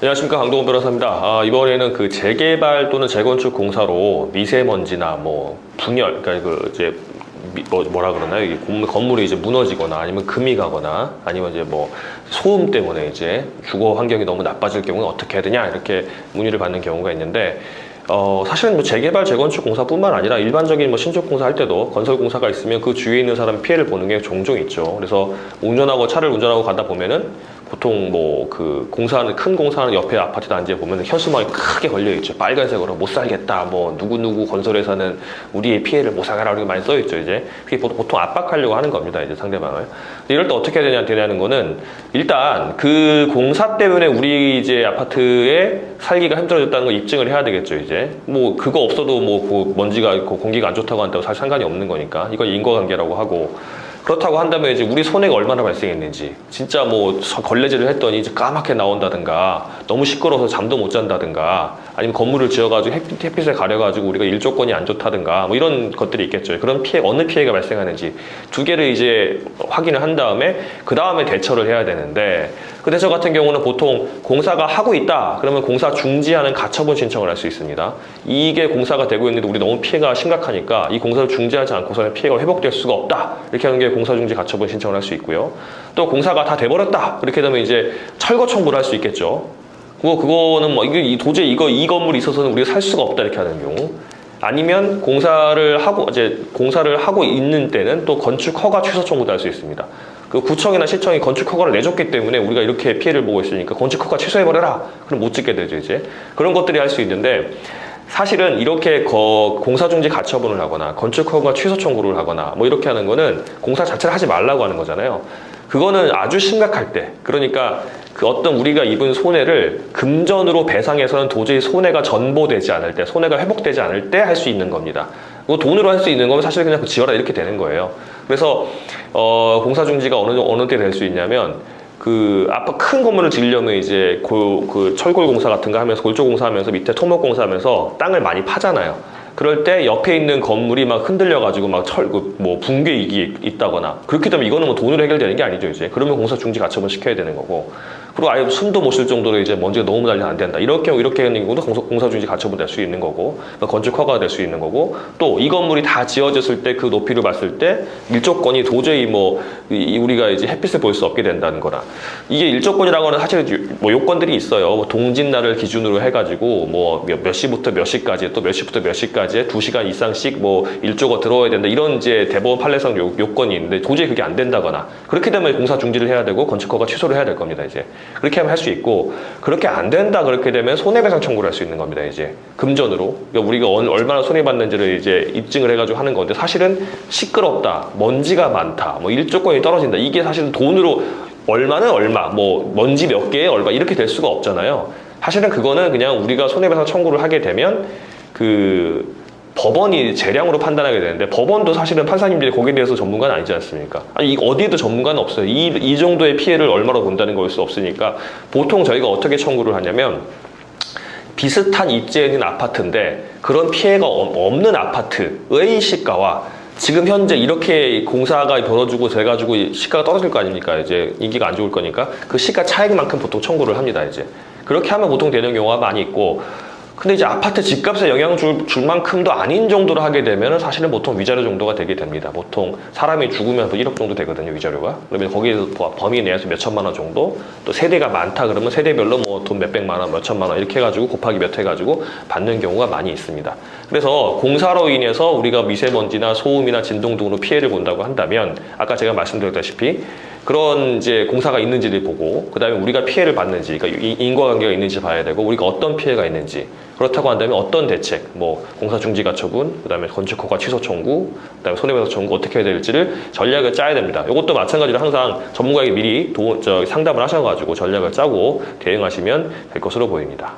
안녕하십니까, 강동원 변호사입니다. 이번에는 그 재개발 또는 재건축 공사로 미세먼지나 뭐 분열, 그러니까 그 이제 뭐라 그러나요? 이 건물이 이제 무너지거나 아니면 금이 가거나 아니면 이제 뭐 소음 때문에 이제 주거 환경이 너무 나빠질 경우는 어떻게 해야 되냐 이렇게 문의를 받는 경우가 있는데, 사실은 뭐 재개발, 재건축 공사뿐만 아니라 일반적인 뭐 신축 공사 할 때도 건설 공사가 있으면 그 주위에 있는 사람 피해를 보는 게 종종 있죠. 그래서 차를 운전하고 가다 보면은 보통 뭐 그 공사하는, 큰 공사하는 옆에 아파트 단지에 보면 현수막이 크게 걸려 있죠. 빨간색으로 못 살겠다, 뭐 누구누구 건설회사는 우리의 피해를 못 살게라 이렇게 많이 써 있죠. 이제 그게 보통 압박하려고 하는 겁니다, 이제 상대방을. 이럴 때 어떻게 해야 되냐는 거는, 일단 그 공사 때문에 우리 이제 아파트에 살기가 힘들어졌다는 걸 입증을 해야 되겠죠. 이제 뭐 그거 없어도 뭐 그 먼지가 있고 공기가 안 좋다고 한다고 사실 상관이 없는 거니까 이걸 인과관계라고 하고, 그렇다고 한다면 이제 우리 손해가 얼마나 발생했는지, 진짜 뭐 걸레질을 했더니 이제 까맣게 나온다든가, 너무 시끄러워서 잠도 못 잔다든가, 아니면 건물을 지어가지고 햇빛에 가려가지고 우리가 일조건이 안 좋다든가, 뭐 이런 것들이 있겠죠. 그런 피해, 어느 피해가 발생하는지 두 개를 이제 확인을 한 다음에 그 다음에 대처를 해야 되는데, 그 대처 같은 경우는 보통 공사가 하고 있다 그러면 공사 중지하는 가처분 신청을 할 수 있습니다. 이게 공사가 되고 있는데 우리 너무 피해가 심각하니까 이 공사를 중지하지 않고서는 피해가 회복될 수가 없다, 이렇게 하는 게 공사 중지 가처분 신청을 할 수 있고요. 또 공사가 다 돼버렸다 그렇게 되면 이제 철거 청구를 할 수 있겠죠. 그거는 뭐 이게 도저히 이 건물이 있어서는 우리가 살 수가 없다 이렇게 하는 경우, 아니면 공사를 하고 있는 때는 또 건축 허가 취소 청구도 할 수 있습니다. 그 구청이나 시청이 건축 허가를 내줬기 때문에 우리가 이렇게 피해를 보고 있으니까 건축 허가 취소해버려라, 그럼 못 짓게 되죠. 이제 그런 것들이 할 수 있는데, 사실은 이렇게 공사중지 가처분을 하거나 건축 허가 취소 청구를 하거나 뭐 이렇게 하는 거는 공사 자체를 하지 말라고 하는 거잖아요. 그거는 아주 심각할 때, 그러니까 그 어떤 우리가 입은 손해를 금전으로 배상해서는 도저히 손해가 전보되지 않을 때, 손해가 회복되지 않을 때 할 수 있는 겁니다. 돈으로 할 수 있는 거면 사실 그냥 지어라 이렇게 되는 거예요. 그래서 공사 중지가 어느 때 될 수 있냐면, 큰 건물을 지으려면 이제 그 철골 공사 같은 거 하면서, 골조 공사하면서 밑에 토목 공사하면서 땅을 많이 파잖아요. 그럴 때 옆에 있는 건물이 막 흔들려가지고 막 붕괴 이익이 있다거나, 그렇게 되면 이거는 뭐 돈으로 해결되는 게 아니죠. 이제 그러면 공사 중지 가처분 시켜야 되는 거고, 그리고 아예 숨도 못 쉴 정도로 이제 먼지가 너무 달리면 안 된다, 이렇게 하는 경우도 공사 중지 가처분 될 수 있는 거고, 건축 허가가 될 수 있는 거고, 또 이 건물이 다 지어졌을 때 그 높이를 봤을 때 일조건이 도저히 뭐 우리가 이제 햇빛을 볼 수 없게 된다는 거나, 이게 일조건이라고 하는 사실 뭐 요건들이 있어요. 뭐 동짓날을 기준으로 해가지고 뭐 몇 시부터 몇 시까지, 또 몇 시부터 몇 시까지에 2시간 이상씩 뭐 일조가 들어와야 된다, 이런 이제 대법원 판례상 요건이 있는데, 도저히 그게 안 된다거나, 그렇게 되면 공사 중지를 해야 되고 건축 허가 취소를 해야 될 겁니다. 이제 그렇게 하면 할 수 있고, 그렇게 안 된다 그렇게 되면 손해배상 청구를 할 수 있는 겁니다. 이제 금전으로, 그러니까 우리가 얼마나 손해받는지를 이제 입증을 해가지고 하는 건데, 사실은 시끄럽다, 먼지가 많다, 뭐 일조건이 떨어진다, 이게 사실은 돈으로 얼마는 얼마, 뭐 먼지 몇 개에 얼마 이렇게 될 수가 없잖아요. 사실은 그거는 그냥 우리가 손해배상 청구를 하게 되면 법원이 재량으로 판단하게 되는데, 법원도 사실은 판사님들이 거기에 대해서 전문가는 아니지 않습니까? 아니, 어디에도 전문가는 없어요. 이 정도의 피해를 얼마로 본다는 걸 수 없으니까, 보통 저희가 어떻게 청구를 하냐면, 비슷한 입지에 있는 아파트인데 그런 피해가 없는 아파트의 시가와 지금 현재 이렇게 공사가 벌어지고 돼가지고 시가가 떨어질 거 아닙니까? 이제 인기가 안 좋을 거니까 그 시가 차익만큼 보통 청구를 합니다. 이제 그렇게 하면 보통 되는 경우가 많이 있고, 근데 이제 아파트 집값에 영향 줄 만큼도 아닌 정도로 하게 되면 사실은 보통 위자료 정도가 되게 됩니다. 보통 사람이 죽으면 1억 정도 되거든요, 위자료가. 그러면 거기에서 범위 내에서 몇 천만 원 정도, 또 세대가 많다 그러면 세대별로 뭐 돈 몇백만 원, 몇 천만 원 이렇게 해가지고 곱하기 몇 해가지고 받는 경우가 많이 있습니다. 그래서 공사로 인해서 우리가 미세먼지나 소음이나 진동 등으로 피해를 본다고 한다면, 아까 제가 말씀드렸다시피 그런 이제 공사가 있는지를 보고, 그 다음에 우리가 피해를 받는지, 그러니까 인과관계가 있는지 봐야 되고, 우리가 어떤 피해가 있는지, 그렇다고 한다면 어떤 대책, 뭐 공사 중지 가처분, 그 다음에 건축 허가 취소 청구, 그 다음에 손해배상 청구 어떻게 해야 될지를 전략을 짜야 됩니다. 이것도 마찬가지로 항상 전문가에게 미리 상담을 하셔가지고 전략을 짜고 대응하시면 될 것으로 보입니다.